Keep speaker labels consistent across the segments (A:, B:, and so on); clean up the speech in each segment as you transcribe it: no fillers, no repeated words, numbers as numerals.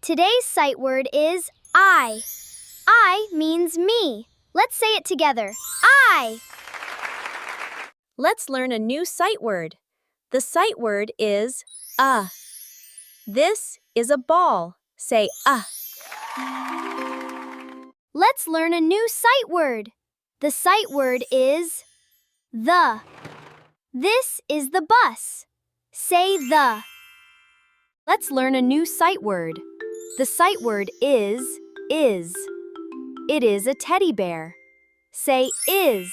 A: Today's sight word is I. I means me. Let's say it together. I.
B: Let's learn a new sight word. The sight word is This is a ball. Say
A: Let's learn a new sight word. The sight word is the. This is the bus. Say the. Let's learn a new sight word. The sight word is. It is a teddy bear. Say is.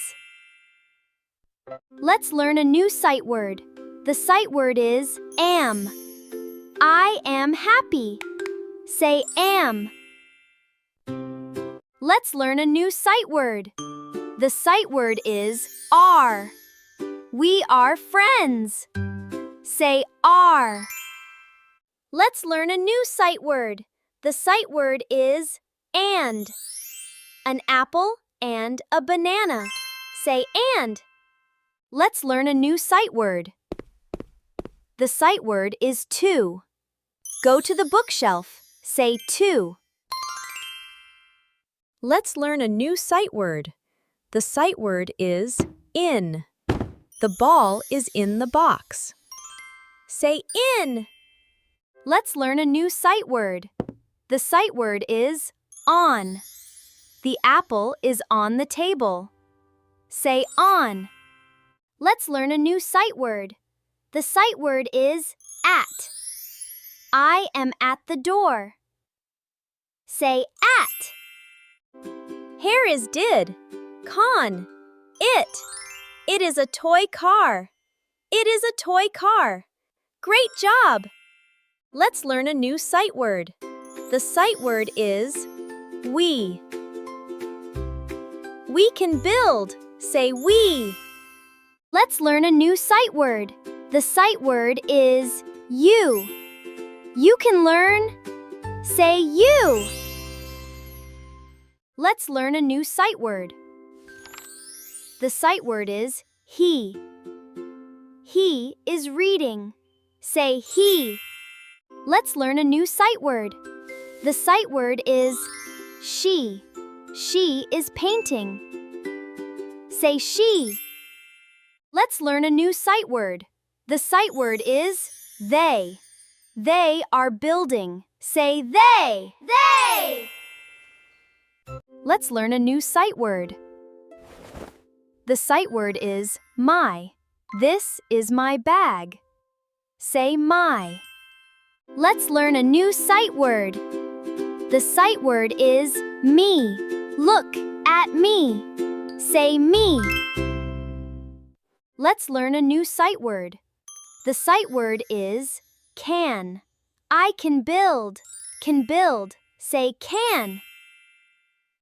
A: Let's learn a new sight word. The sight word is am. I am happy. Say am. Let's learn a new sight word. The sight word is are. We are friends. Say are. Let's learn a new sight word. The sight word is and. An apple and a banana. Say and. Let's learn a new sight word. The sight word is to. Go to the bookshelf. Say to.
B: Let's learn a new sight word. The sight word is in. The ball is in the box. Say in.
A: Let's learn a new sight word. The sight word is on. The apple is on the table. Say on. Let's learn a new sight word. The sight word is at. I am at the door. Say at.
B: Here is did. Con. It is a toy car. It is a toy car. Great job! Let's learn a new sight word. The sight word is we. We can build. Say we.
A: Let's learn a new sight word. The sight word is you. You can learn. Say you. Let's learn a new sight word. The sight word is he. He is reading. Say he. Let's learn a new sight word. The sight word is she. She is painting. Say she. Let's learn a new sight word. The sight word is they. They are building. Say they. They. Let's learn a new sight word. The sight word is my. This is my bag. Say my. Let's learn a new sight word. The sight word is me. Look at me. Say me. Let's learn a new sight word. The sight word is can. I can build. Can build. Say can.